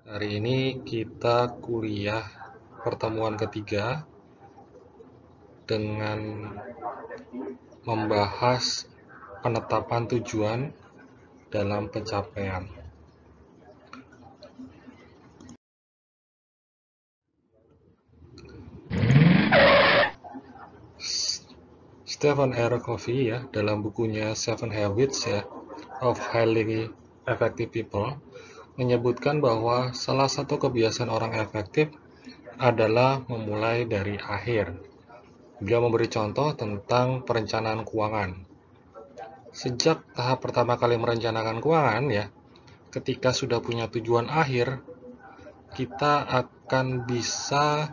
Hari ini kita kuliah pertemuan ketiga dengan membahas penetapan tujuan dalam pencapaian. Stephen R. Covey ya dalam bukunya Seven Habits ya of Highly Effective People menyebutkan bahwa salah satu kebiasaan orang efektif adalah memulai dari akhir. Dia memberi contoh tentang perencanaan keuangan. Sejak tahap pertama kali merencanakan keuangan ya, ketika sudah punya tujuan akhir, kita akan bisa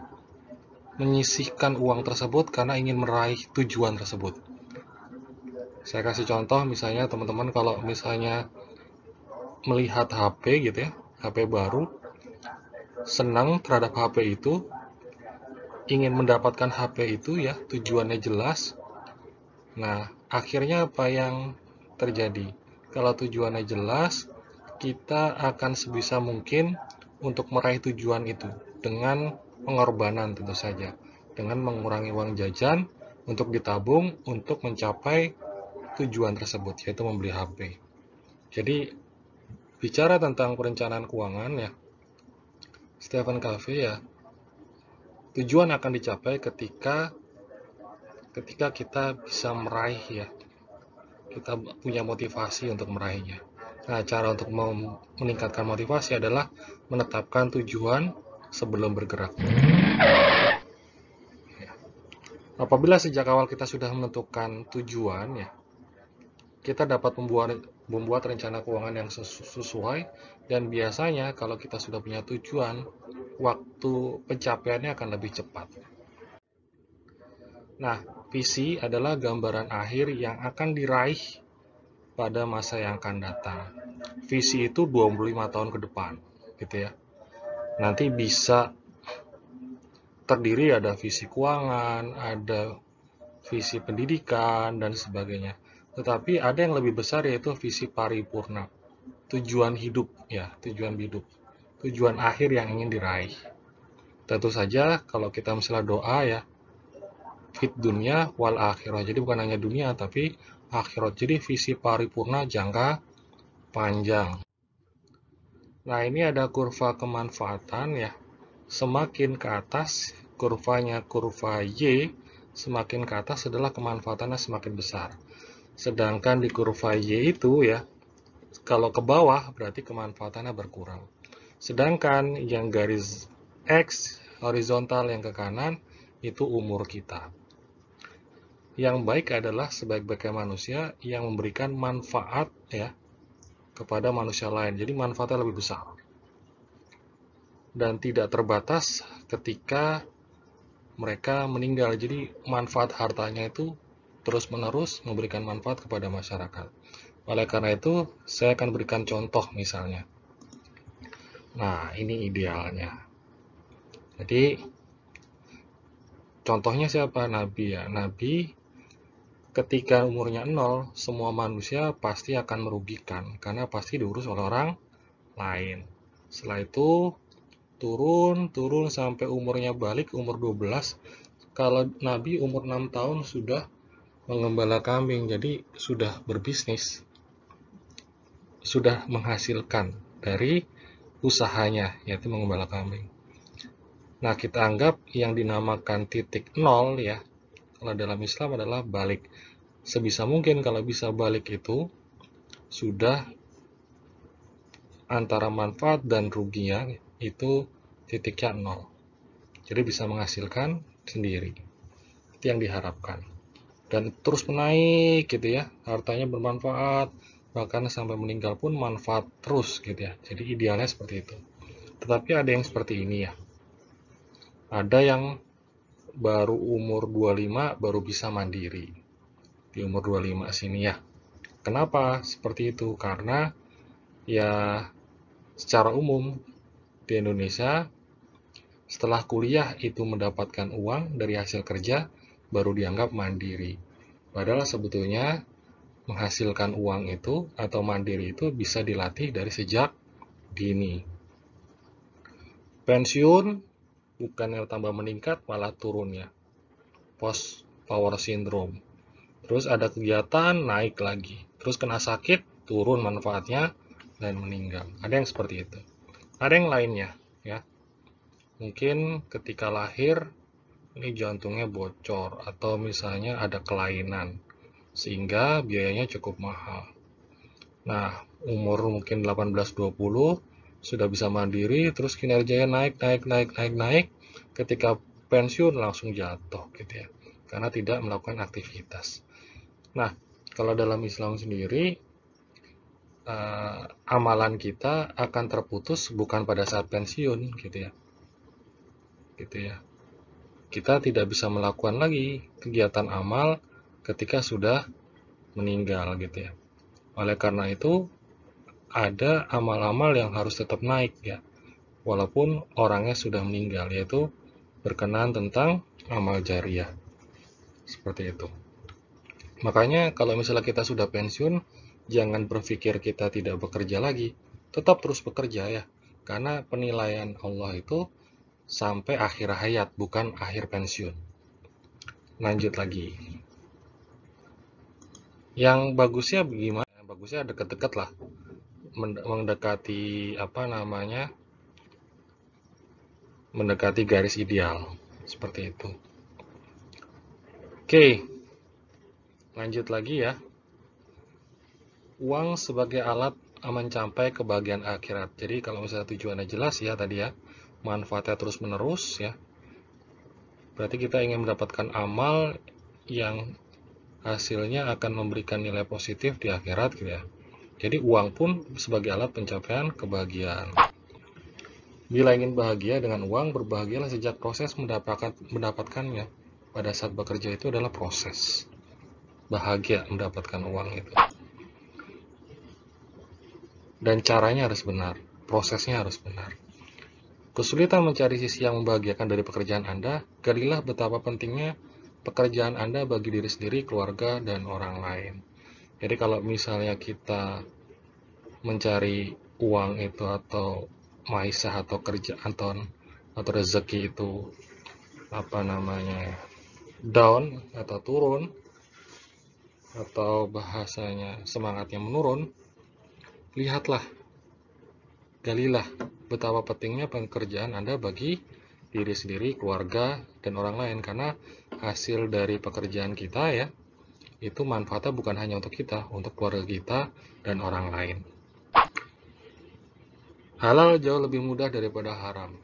menyisihkan uang tersebut karena ingin meraih tujuan tersebut. Saya kasih contoh misalnya teman-teman kalau misalnya melihat HP gitu ya, HP baru, senang terhadap HP itu, ingin mendapatkan HP itu ya, tujuannya jelas. Nah, akhirnya apa yang terjadi? Kalau tujuannya jelas, kita akan sebisa mungkin untuk meraih tujuan itu dengan pengorbanan tentu saja, dengan mengurangi uang jajan untuk ditabung untuk mencapai tujuan tersebut, yaitu membeli HP. Jadi, bicara tentang perencanaan keuangan ya, Stephen Covey ya, tujuan akan dicapai ketika kita bisa meraih ya, kita punya motivasi untuk meraihnya. Nah, cara untuk meningkatkan motivasi adalah menetapkan tujuan sebelum bergerak. Apabila sejak awal kita sudah menentukan tujuan ya, kita dapat membuat rencana keuangan yang sesuai, dan biasanya kalau kita sudah punya tujuan, waktu pencapaiannya akan lebih cepat. Nah, visi adalah gambaran akhir yang akan diraih pada masa yang akan datang. Visi itu 25 tahun ke depan, gitu ya. Nanti bisa terdiri ada visi keuangan, ada visi pendidikan, dan sebagainya. Tetapi ada yang lebih besar yaitu visi paripurna, tujuan hidup ya, tujuan hidup, tujuan akhir yang ingin diraih. Tentu saja kalau kita misalnya doa ya, fit dunia wal akhirat. Jadi bukan hanya dunia tapi akhirat. Jadi visi paripurna jangka panjang. Nah, ini ada kurva kemanfaatan ya. Semakin ke atas kurvanya kurva Y, semakin ke atas adalah kemanfaatannya semakin besar. Sedangkan di kurva Y itu ya, kalau ke bawah berarti kemanfaatannya berkurang. Sedangkan yang garis X horizontal yang ke kanan itu umur kita. Yang baik adalah sebaik-baiknya manusia yang memberikan manfaat ya kepada manusia lain. Jadi manfaatnya lebih besar. Dan tidak terbatas ketika mereka meninggal. Jadi manfaat hartanya itu terus-menerus memberikan manfaat kepada masyarakat. Oleh karena itu, saya akan berikan contoh misalnya. Nah, ini idealnya. Jadi, contohnya siapa? Nabi ya. Nabi ketika umurnya 0, semua manusia pasti akan merugikan karena pasti diurus oleh orang lain. Setelah itu turun sampai umurnya balik umur 12. Kalau Nabi umur 6 tahun sudah mengembala kambing, jadi sudah berbisnis, sudah menghasilkan dari usahanya, yaitu mengembala kambing. Nah, kita anggap yang dinamakan titik 0 ya, kalau dalam Islam adalah balik. Sebisa mungkin kalau bisa balik itu sudah antara manfaat dan ruginya itu titiknya 0. Jadi bisa menghasilkan sendiri. Itu yang diharapkan. Dan terus menaik gitu ya, hartanya bermanfaat, bahkan sampai meninggal pun manfaat terus gitu ya. Jadi idealnya seperti itu. Tetapi ada yang seperti ini ya. Ada yang baru umur 25 baru bisa mandiri. Di umur 25 sini ya. Kenapa seperti itu? Karena ya secara umum di Indonesia setelah kuliah itu mendapatkan uang dari hasil kerja baru dianggap mandiri. Padahal sebetulnya menghasilkan uang itu atau mandiri itu bisa dilatih dari sejak dini. Pensiun bukannya tambah meningkat, malah turun ya. Post power syndrome. Terus ada kegiatan, naik lagi. Terus kena sakit, turun manfaatnya, dan meninggal. Ada yang seperti itu. Ada yang lainnya, ya. Mungkin ketika lahir, ini jantungnya bocor, atau misalnya ada kelainan, sehingga biayanya cukup mahal. Nah, umur mungkin 18-20, sudah bisa mandiri, terus kinerjanya naik. Ketika pensiun langsung jatuh, gitu ya. Karena tidak melakukan aktivitas. Nah, kalau dalam Islam sendiri, amalan kita akan terputus bukan pada saat pensiun, gitu ya. Kita tidak bisa melakukan lagi kegiatan amal ketika sudah meninggal, gitu ya. Oleh karena itu, ada amal-amal yang harus tetap naik, ya, walaupun orangnya sudah meninggal, yaitu berkenaan tentang amal jariah, seperti itu. Makanya kalau misalnya kita sudah pensiun, jangan berpikir kita tidak bekerja lagi, tetap terus bekerja ya, karena penilaian Allah itu sampai akhir hayat, bukan akhir pensiun. Lanjut lagi. Yang bagusnya bagaimana? Yang bagusnya dekat-dekat lah, mendekati mendekati garis ideal, seperti itu. Oke, lanjut lagi ya. Uang sebagai alat mencapai kebahagiaan akhirat. Jadi kalau misalnya tujuannya jelas ya tadi ya, manfaatnya terus menerus ya, berarti kita ingin mendapatkan amal yang hasilnya akan memberikan nilai positif di akhirat gitu ya. Jadi uang pun sebagai alat pencapaian kebahagiaan. Bila ingin bahagia dengan uang, berbahagialah sejak proses mendapatkannya. Pada saat bekerja itu adalah proses bahagia mendapatkan uang itu. Dan caranya harus benar, prosesnya harus benar. Kesulitan mencari sisi yang membahagiakan dari pekerjaan Anda, galilah betapa pentingnya pekerjaan Anda bagi diri sendiri, keluarga, dan orang lain. Jadi kalau misalnya kita mencari uang itu atau maisah atau kerjaan atau rezeki itu down atau turun, atau bahasanya semangatnya menurun, lihatlah, galilah betapa pentingnya pekerjaan Anda bagi diri sendiri, keluarga, dan orang lain. Karena hasil dari pekerjaan kita ya, itu manfaatnya bukan hanya untuk kita, untuk keluarga kita dan orang lain. Halal jauh lebih mudah daripada haram.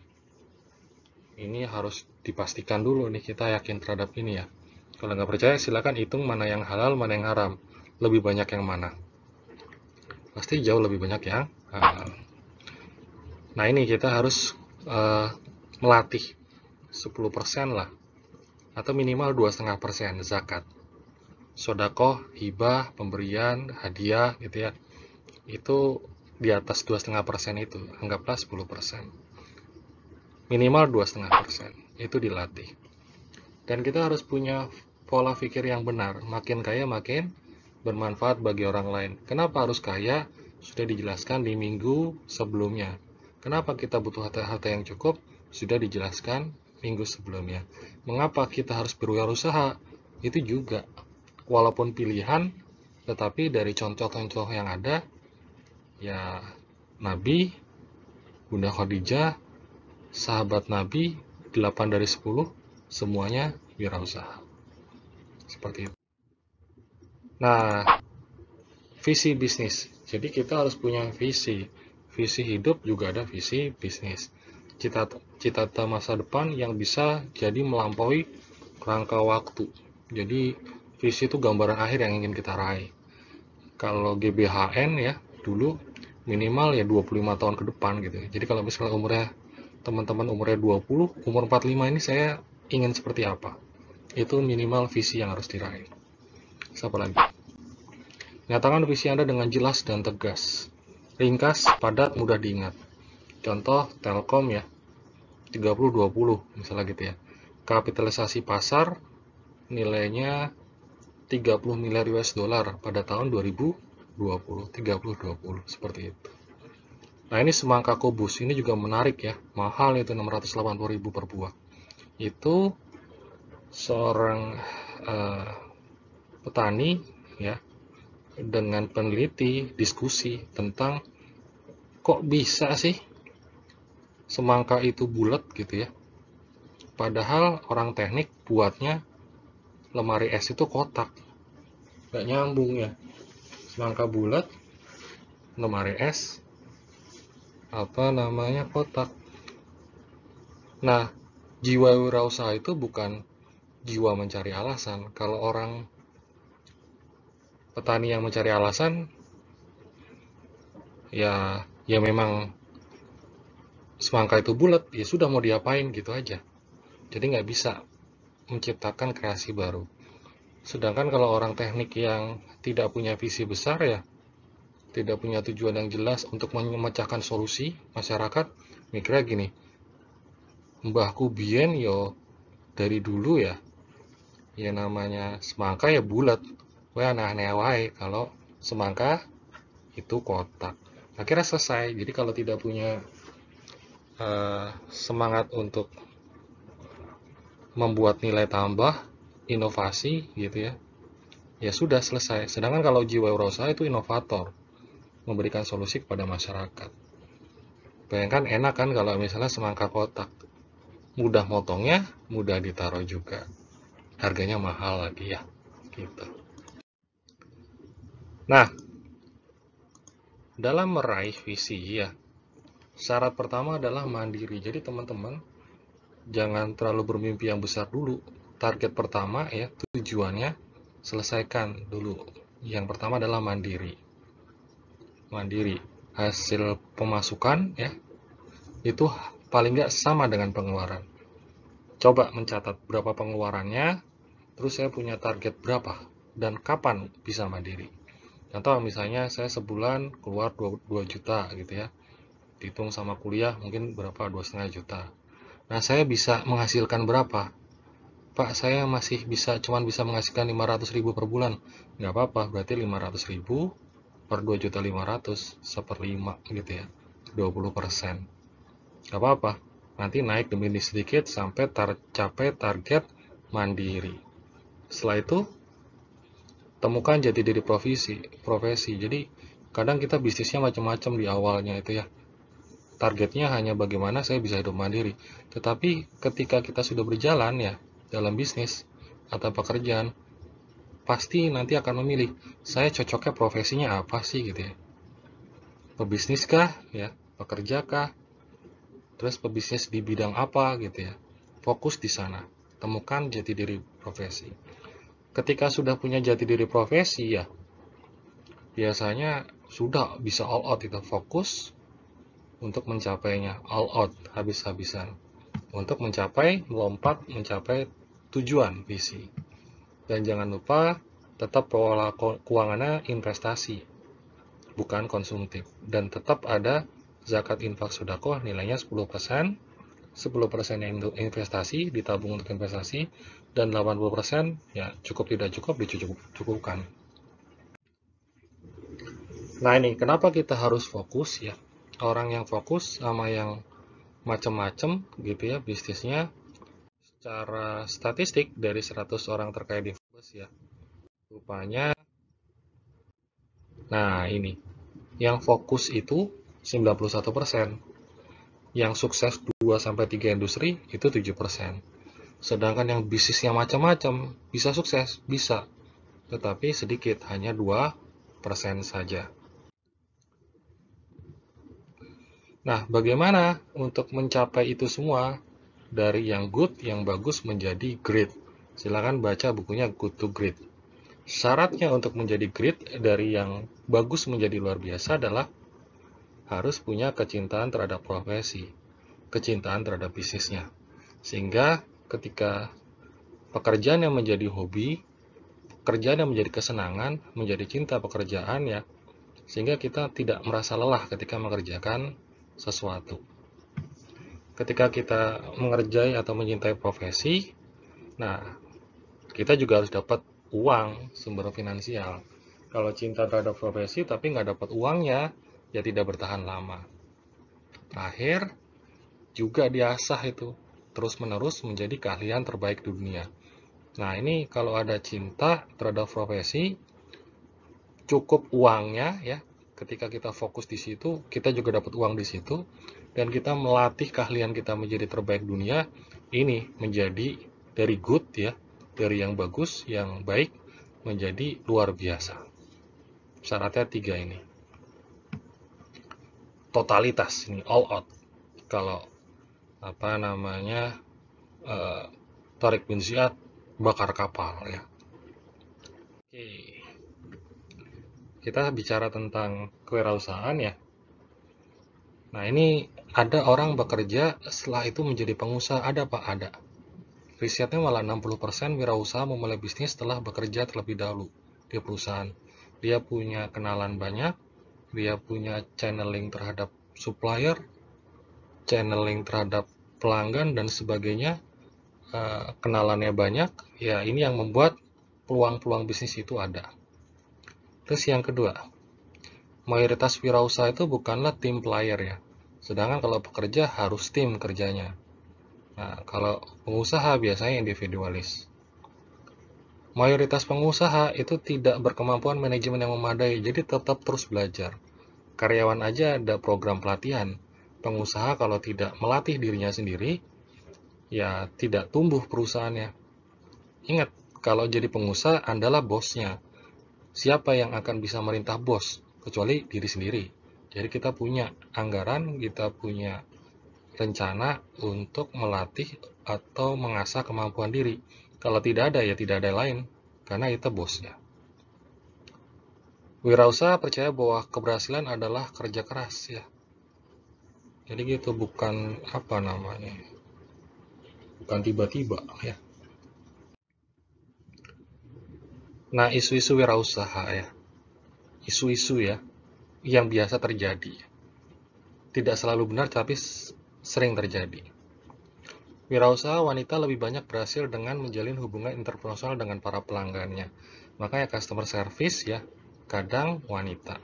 Ini harus dipastikan dulu nih, kita yakin terhadap ini ya. Kalau nggak percaya, silakan hitung mana yang halal, mana yang haram. Lebih banyak yang mana? Pasti jauh lebih banyak yang halal. Nah ini kita harus melatih 10% lah, atau minimal 2,5% zakat. Sodakoh, hibah, pemberian, hadiah gitu ya, itu di atas 2,5% itu, anggaplah 10%. Minimal 2,5%, itu dilatih. Dan kita harus punya pola pikir yang benar, makin kaya makin bermanfaat bagi orang lain. Kenapa harus kaya? Sudah dijelaskan di minggu sebelumnya. Kenapa kita butuh harta yang cukup? Sudah dijelaskan minggu sebelumnya. Mengapa kita harus berwirausaha? Itu juga, walaupun pilihan, tetapi dari contoh-contoh yang ada, ya Nabi, Bunda Khadijah, sahabat Nabi, 8 dari 10, semuanya wirausaha. Seperti itu. Nah, visi bisnis. Jadi kita harus punya visi. Visi hidup juga ada visi bisnis. Cita-cita masa depan yang bisa jadi melampaui rangka waktu. Jadi visi itu gambaran akhir yang ingin kita raih. Kalau GBHN ya, dulu minimal ya 25 tahun ke depan gitu. Jadi kalau misalnya teman-teman umurnya 20, umur 45 ini saya ingin seperti apa? Itu minimal visi yang harus diraih. Siapa lagi? Nyatakan visi Anda dengan jelas dan tegas. Ringkas, padat, mudah diingat. Contoh Telkom ya, 30-20 misalnya gitu ya. Kapitalisasi pasar nilainya 30 miliar US dollar pada tahun 2020, 30-20 seperti itu. Nah, ini semangka kubus, ini juga menarik ya, mahal itu 680.000 per buah. Itu seorang eh, petani ya, dengan peneliti diskusi tentang kok bisa sih semangka itu bulat gitu ya. Padahal orang teknik buatnya lemari es itu kotak. Gak nyambung ya. Semangka bulat, lemari es, kotak. Nah, jiwa wirausaha itu bukan jiwa mencari alasan. Kalau orang petani yang mencari alasan, ya memang semangka itu bulat, ya sudah mau diapain gitu aja. Jadi nggak bisa menciptakan kreasi baru. Sedangkan kalau orang teknik yang tidak punya visi besar ya, tidak punya tujuan yang jelas untuk memecahkan solusi masyarakat, mikirnya gini, mbahku bien yo dari dulu ya namanya semangka ya bulat, wah aneh-aneh wae kalau semangka itu kotak. Akhirnya selesai. Jadi kalau tidak punya semangat untuk membuat nilai tambah, inovasi gitu ya, ya sudah selesai. Sedangkan kalau jiwa wirausaha itu inovator, memberikan solusi kepada masyarakat. Bayangkan enak kan kalau misalnya semangka kotak, mudah motongnya, mudah ditaruh juga, harganya mahal lagi ya, gitu. Nah, dalam meraih visi ya, syarat pertama adalah mandiri. Jadi teman-teman jangan terlalu bermimpi yang besar dulu. Target pertama ya, tujuannya selesaikan dulu. Yang pertama adalah mandiri. Mandiri. Hasil pemasukan ya, itu paling nggak sama dengan pengeluaran. Coba mencatat berapa pengeluarannya, terus saya punya target berapa, dan kapan bisa mandiri. Contoh misalnya saya sebulan keluar 2 juta gitu ya, dihitung sama kuliah mungkin berapa, 2,5 juta. Nah, saya bisa menghasilkan berapa? Pak, saya masih cuman bisa menghasilkan 500.000 per bulan. Nggak apa-apa, berarti 500.000 per 2.500.000, seperlima gitu ya, 20%. Nggak apa-apa, nanti naik demi sedikit sampai tercapai target mandiri. Setelah itu, temukan jati diri profesi. Jadi, kadang kita bisnisnya macam-macam di awalnya itu ya. Targetnya hanya bagaimana saya bisa hidup mandiri. Tetapi ketika kita sudah berjalan ya dalam bisnis atau pekerjaan, pasti nanti akan memilih, saya cocoknya profesinya apa sih gitu ya. Pebisnis kah ya, pekerja kah, terus pebisnis di bidang apa gitu ya. Fokus di sana, temukan jati diri profesi. Ketika sudah punya jati diri profesi ya, biasanya sudah bisa all out, itu fokus untuk mencapainya, all out, habis-habisan, untuk melompat mencapai tujuan visi. Dan jangan lupa tetap pola keuangannya investasi, bukan konsumtif. Dan tetap ada zakat infak sedekah nilainya 10%, 10% yang investasi, ditabung untuk investasi, dan 80% ya cukup tidak cukup dicukupkan. Nah, ini kenapa kita harus fokus ya. Orang yang fokus sama yang macam-macam gitu ya bisnisnya, secara statistik dari 100 orang terkaya di Forbes ya, rupanya, nah ini, yang fokus itu 91%, yang sukses 2-3 industri itu 7%. Sedangkan yang bisnisnya macam-macam bisa sukses, bisa, tetapi sedikit, hanya 2% saja. Nah, bagaimana untuk mencapai itu semua? Dari yang good, yang bagus menjadi great. Silakan baca bukunya Good to Great. Syaratnya untuk menjadi great, dari yang bagus menjadi luar biasa, adalah harus punya kecintaan terhadap profesi, kecintaan terhadap bisnisnya. Sehingga ketika pekerjaan yang menjadi hobi, pekerjaan yang menjadi kesenangan, menjadi cinta pekerjaan ya, sehingga kita tidak merasa lelah ketika mengerjakan sesuatu. Ketika kita mengerjai atau mencintai profesi, nah kita juga harus dapat uang, sumber finansial. Kalau cinta terhadap profesi tapi nggak dapat uangnya, ya tidak bertahan lama. Terakhir, juga diasah itu terus-menerus menjadi keahlian terbaik dunia. Nah, ini kalau ada cinta terhadap profesi, cukup uangnya ya. Ketika kita fokus di situ, kita juga dapat uang di situ, dan kita melatih keahlian kita menjadi terbaik dunia, ini menjadi dari good ya, dari yang bagus, yang baik, menjadi luar biasa. Syaratnya 3 ini. Totalitas, ini all out. Kalau apa namanya, Tariq bin Ziyad bakar kapal ya. Oke, kita bicara tentang kewirausahaan ya. Nah, ini ada orang bekerja setelah itu menjadi pengusaha, ada Pak? Ada. Risetnya malah 60% wirausaha memulai bisnis setelah bekerja terlebih dahulu di perusahaan. Dia punya kenalan banyak, dia punya channeling terhadap supplier, channeling terhadap pelanggan dan sebagainya, kenalannya banyak, ya ini yang membuat peluang-peluang bisnis itu ada. Terus yang kedua, mayoritas wirausaha itu bukanlah tim player ya, sedangkan kalau pekerja harus tim kerjanya. Nah, kalau pengusaha biasanya individualis. Mayoritas pengusaha itu tidak berkemampuan manajemen yang memadai, jadi tetap terus belajar. Karyawan aja ada program pelatihan. Pengusaha kalau tidak melatih dirinya sendiri, ya tidak tumbuh perusahaannya. Ingat, kalau jadi pengusaha, Andalah bosnya. Siapa yang akan bisa merintah bos? Kecuali diri sendiri. Jadi kita punya anggaran, kita punya rencana untuk melatih atau mengasah kemampuan diri. Kalau tidak ada, ya tidak ada lain, karena kita bosnya. Wirausaha percaya bahwa keberhasilan adalah kerja keras ya. Jadi gitu, bukan apa namanya, bukan tiba-tiba ya. Nah, isu-isu wirausaha ya, isu-isu ya, yang biasa terjadi. Tidak selalu benar, tapi sering terjadi. Wirausaha wanita lebih banyak berhasil dengan menjalin hubungan interpersonal dengan para pelanggannya. Makanya customer service ya, kadang wanita.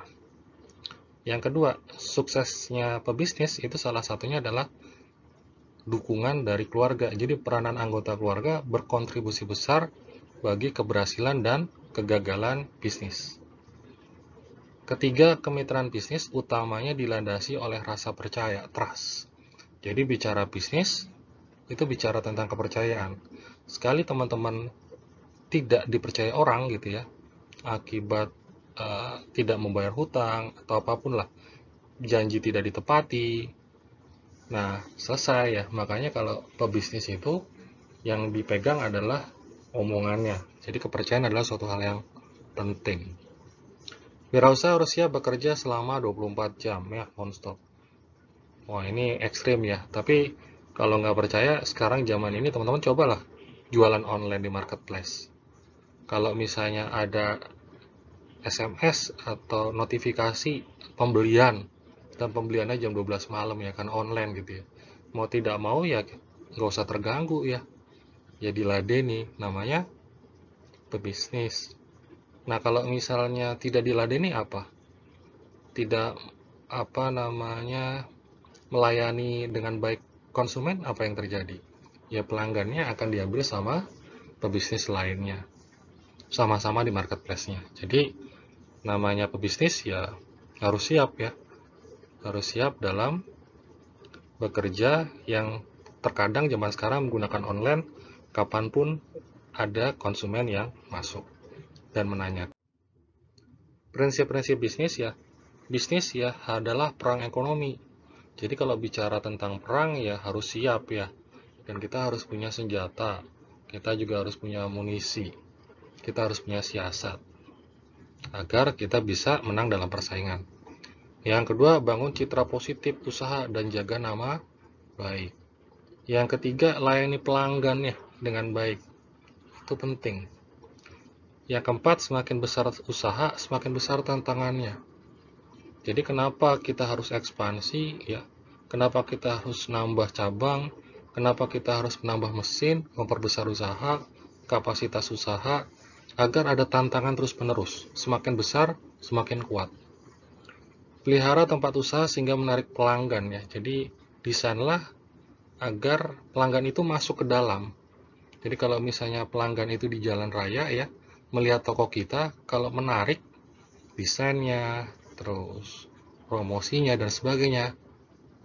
Yang kedua, suksesnya pebisnis itu salah satunya adalah dukungan dari keluarga. Jadi peranan anggota keluarga berkontribusi besar bagi keberhasilan dan kegagalan bisnis. Ketiga, kemitraan bisnis utamanya dilandasi oleh rasa percaya, trust. Jadi bicara bisnis, itu bicara tentang kepercayaan. Sekali teman-teman tidak dipercaya orang gitu ya, akibat tidak membayar hutang atau apapun lah, janji tidak ditepati, nah selesai ya. Makanya kalau pebisnis itu yang dipegang adalah omongannya. Jadi kepercayaan adalah suatu hal yang penting. Wirausaha harus siap bekerja selama 24 jam ya, non-stop. Wah, ini ekstrim ya. Tapi kalau nggak percaya, sekarang zaman ini teman-teman cobalah jualan online di marketplace. Kalau misalnya ada SMS atau notifikasi pembelian, dan pembeliannya jam 12 malam ya kan, online gitu ya. Mau tidak mau ya nggak usah terganggu ya. Ya diladeni, namanya pebisnis. Nah, kalau misalnya tidak diladeni apa? Tidak apa namanya melayani dengan baik konsumen, apa yang terjadi? Ya pelanggannya akan diambil sama pebisnis lainnya. Sama-sama di marketplace-nya. Jadi namanya pebisnis ya harus siap ya. Harus siap dalam bekerja yang terkadang zaman sekarang menggunakan online, kapanpun ada konsumen yang masuk dan menanya. Prinsip-prinsip bisnis ya adalah perang ekonomi. Jadi kalau bicara tentang perang ya harus siap ya, dan kita harus punya senjata, kita juga harus punya amunisi, kita harus punya siasat, agar kita bisa menang dalam persaingan. Yang kedua, bangun citra positif usaha dan jaga nama baik. Yang ketiga, layani pelanggannya dengan baik. Itu penting. Yang keempat, semakin besar usaha, semakin besar tantangannya. Jadi kenapa kita harus ekspansi ya? Kenapa kita harus nambah cabang? Kenapa kita harus menambah mesin, memperbesar usaha, kapasitas usaha, agar ada tantangan terus-menerus. Semakin besar, semakin kuat. Pelihara tempat usaha sehingga menarik pelanggan ya. Jadi desainlah agar pelanggan itu masuk ke dalam. Jadi kalau misalnya pelanggan itu di jalan raya ya, melihat toko kita, kalau menarik desainnya, terus promosinya dan sebagainya,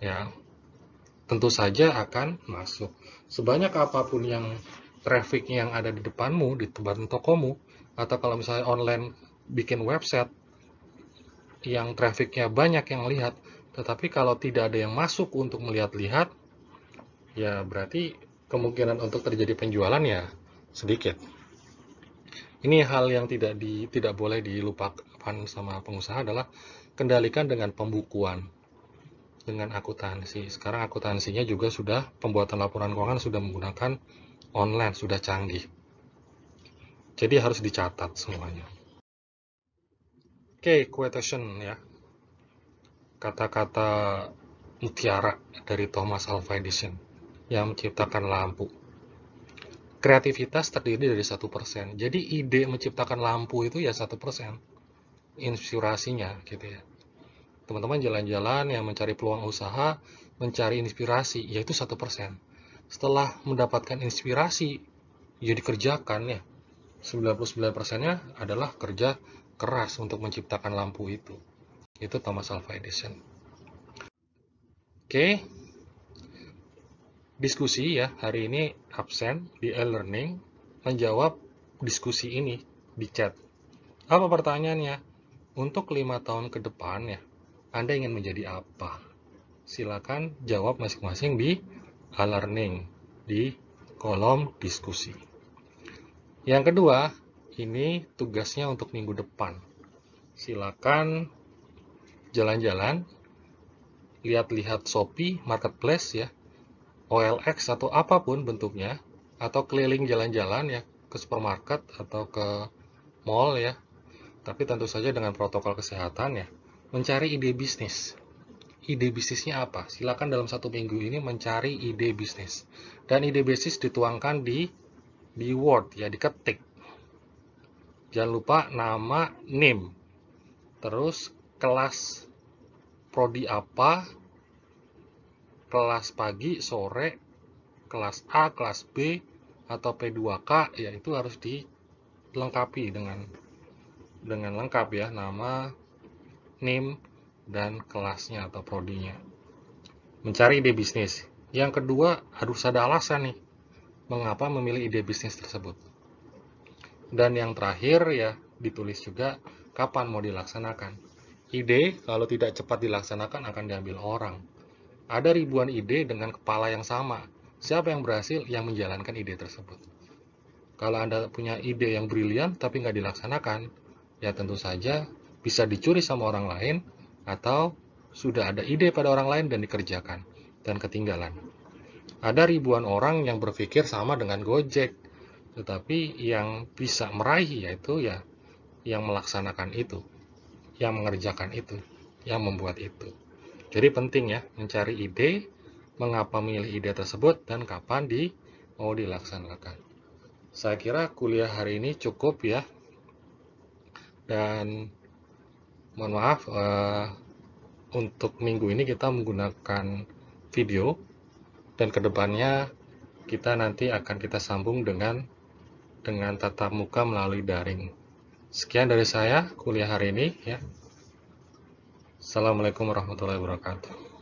ya tentu saja akan masuk. Sebanyak apapun yang traffic yang ada di depanmu, di tempat tokomu, atau kalau misalnya online bikin website yang trafficnya banyak yang lihat, tetapi kalau tidak ada yang masuk untuk melihat-lihat, ya berarti kemungkinan untuk terjadi penjualan ya sedikit. Ini hal yang tidak boleh dilupakan sama pengusaha adalah kendalikan dengan pembukuan, dengan akuntansi. Sekarang akuntansinya juga sudah, pembuatan laporan keuangan sudah menggunakan online, sudah canggih. Jadi harus dicatat semuanya. Oke, quotation ya. Kata-kata mutiara dari Thomas Alva Edison yang menciptakan lampu. Kreativitas terdiri dari 1%. Jadi ide menciptakan lampu itu ya 1%. Inspirasinya gitu ya. Teman-teman jalan-jalan yang mencari peluang usaha, mencari inspirasi, yaitu 1%. Setelah mendapatkan inspirasi, ya dikerjakan ya. 99%-nya adalah kerja keras untuk menciptakan lampu itu. Itu Thomas Alva Edison. Oke, diskusi ya, hari ini absen di e-learning menjawab diskusi ini di chat. Apa pertanyaannya? Untuk 5 tahun ke depan ya, Anda ingin menjadi apa? Silakan jawab masing-masing di e-learning di kolom diskusi. Yang kedua, ini tugasnya untuk minggu depan. Silakan jalan-jalan, lihat-lihat Shopee, Marketplace ya, OLX atau apapun bentuknya, atau keliling jalan-jalan ya, ke supermarket atau ke mall ya, tapi tentu saja dengan protokol kesehatan ya, mencari ide bisnis. Ide bisnisnya apa? Silakan dalam 1 minggu ini mencari ide bisnis. Dan ide bisnis dituangkan di Word ya, diketik. Jangan lupa nama, name. Terus kelas prodi apa, kelas pagi, sore, kelas A, kelas B, atau P2K, ya itu harus dilengkapi dengan lengkap ya, nama, name, dan kelasnya atau prodinya. Mencari ide bisnis. Yang kedua, harus ada alasan nih, mengapa memilih ide bisnis tersebut. Dan yang terakhir ya, ditulis juga kapan mau dilaksanakan. Ide kalau tidak cepat dilaksanakan akan diambil orang. Ada ribuan ide dengan kepala yang sama. Siapa yang berhasil? Yang menjalankan ide tersebut. Kalau Anda punya ide yang brilian tapi nggak dilaksanakan, ya tentu saja bisa dicuri sama orang lain atau sudah ada ide pada orang lain dan dikerjakan dan ketinggalan. Ada ribuan orang yang berpikir sama dengan Gojek, tetapi yang bisa meraih yaitu ya yang melaksanakan itu, yang mengerjakan itu, yang membuat itu. Jadi penting ya, mencari ide, mengapa memilih ide tersebut, dan kapan mau dilaksanakan. Saya kira kuliah hari ini cukup ya. Dan mohon maaf, untuk minggu ini kita menggunakan video, dan kedepannya kita nanti akan kita sambung dengan tatap muka melalui daring. Sekian dari saya kuliah hari ini ya. Assalamualaikum warahmatullahi wabarakatuh.